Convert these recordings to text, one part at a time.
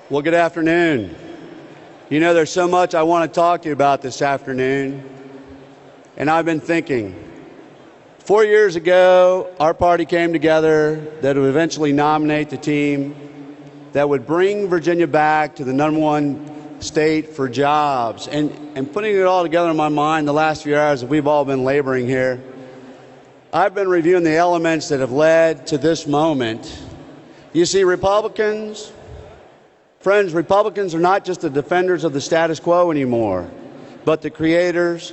Well, good afternoon. You know, there's so much I want to talk to you about this afternoon, and I've been thinking. 4 years ago, our party came together that would eventually nominate the team that would bring Virginia back to the #1 state for jobs. And putting it all together in my mind the last few hours that we've all been laboring here, I've been reviewing the elements that have led to this moment. You see, Republicans are not just the defenders of the status quo anymore, but the creators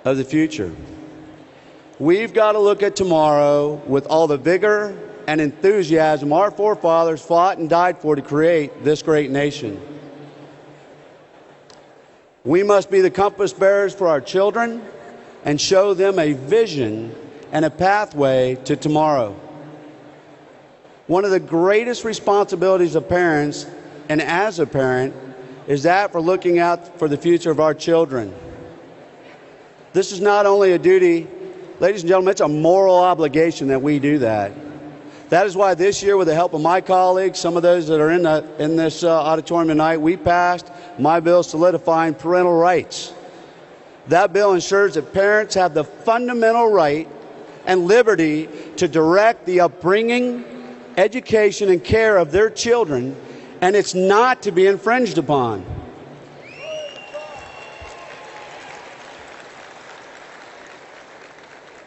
of the future. We've got to look at tomorrow with all the vigor and enthusiasm our forefathers fought and died for to create this great nation. We must be the compass bearers for our children and show them a vision and a pathway to tomorrow. One of the greatest responsibilities of parents, and as a parent, is that for looking out for the future of our children. This is not only a duty, ladies and gentlemen, it's a moral obligation that we do that. That is why this year, with the help of my colleagues, some of those that are in this auditorium tonight, we passed my bill solidifying parental rights. That bill ensures that parents have the fundamental right and liberty to direct the upbringing, education, and care of their children, and it's not to be infringed upon.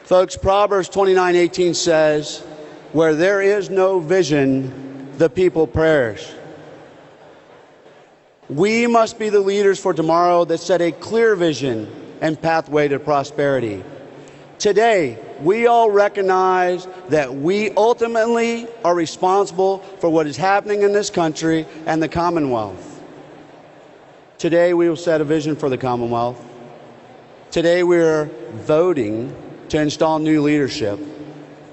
Folks, Proverbs 29:18 says, "Where there is no vision, the people perish." We must be the leaders for tomorrow that set a clear vision and pathway to prosperity. Today, we all recognize that we ultimately are responsible for what is happening in this country and the Commonwealth. Today, we will set a vision for the Commonwealth. Today, we are voting to install new leadership.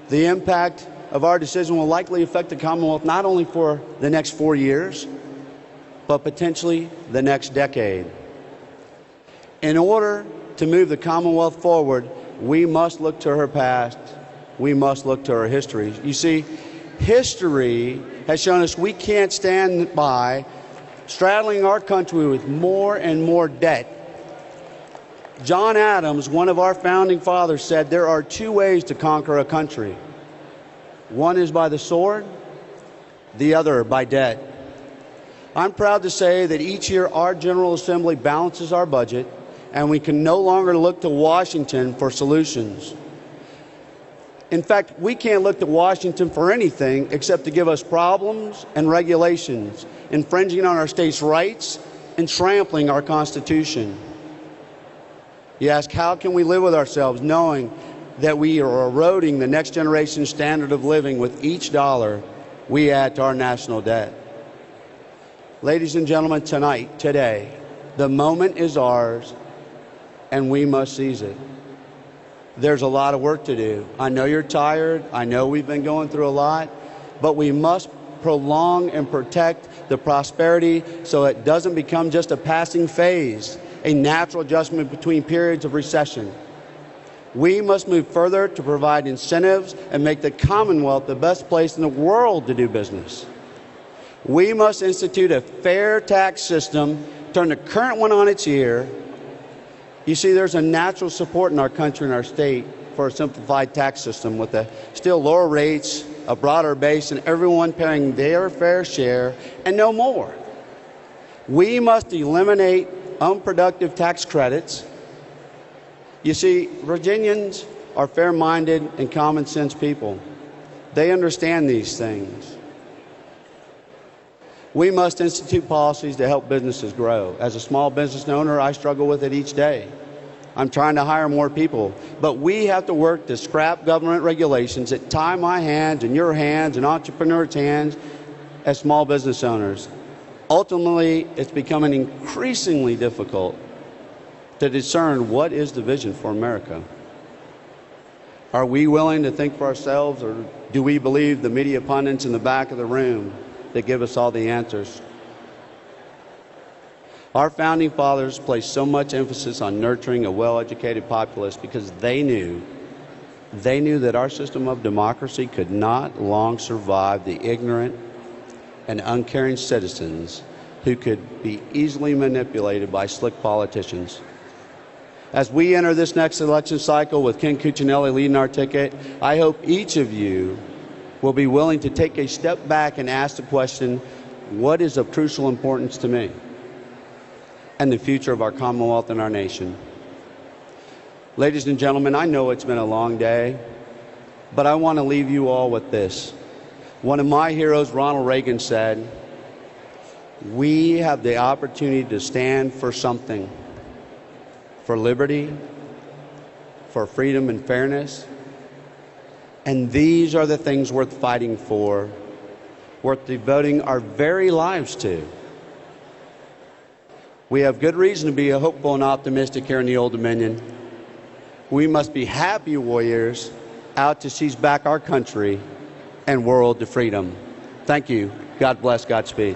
The impact of our decision will likely affect the Commonwealth not only for the next 4 years, but potentially the next decade. In order to move the Commonwealth forward, we must look to her past. We must look to her history. You see, history has shown us we can't stand by straddling our country with more and more debt. John Adams, one of our founding fathers, said there are two ways to conquer a country. One is by the sword, the other by debt. I'm proud to say that each year our General Assembly balances our budget, and we can no longer look to Washington for solutions. In fact, we can't look to Washington for anything except to give us problems and regulations, infringing on our state's rights and trampling our Constitution. You ask, how can we live with ourselves knowing that we are eroding the next generation's standard of living with each dollar we add to our national debt? Ladies and gentlemen, today, the moment is ours, and we must seize it. There's a lot of work to do. I know you're tired. I know we've been going through a lot, but we must prolong and protect the prosperity so it doesn't become just a passing phase, a natural adjustment between periods of recession. We must move further to provide incentives and make the Commonwealth the best place in the world to do business. We must institute a fair tax system, turn the current one on its ear. You see, there's a natural support in our country and our state for a simplified tax system with still lower rates, a broader base, and everyone paying their fair share and no more. We must eliminate unproductive tax credits. You see, Virginians are fair-minded and common-sense people. They understand these things. We must institute policies to help businesses grow. As a small business owner, I struggle with it each day. I'm trying to hire more people, but we have to work to scrap government regulations that tie my hands and your hands and entrepreneurs' hands as small business owners. Ultimately, it's becoming increasingly difficult to discern what is the vision for America. Are we willing to think for ourselves, or do we believe the media pundits in the back of the room that give us all the answers? Our founding fathers placed so much emphasis on nurturing a well-educated populace because they knew that our system of democracy could not long survive the ignorant and uncaring citizens who could be easily manipulated by slick politicians. As we enter this next election cycle with Ken Cuccinelli leading our ticket, I hope each of you will be willing to take a step back and ask the question, what is of crucial importance to me and the future of our Commonwealth and our nation? Ladies and gentlemen, I know it's been a long day, but I want to leave you all with this. One of my heroes, Ronald Reagan, said, "We have the opportunity to stand for something, for liberty, for freedom and fairness, and these are the things worth fighting for, worth devoting our very lives to." We have good reason to be hopeful and optimistic here in the Old Dominion. We must be happy warriors out to seize back our country and world to freedom. Thank you. God bless. Godspeed.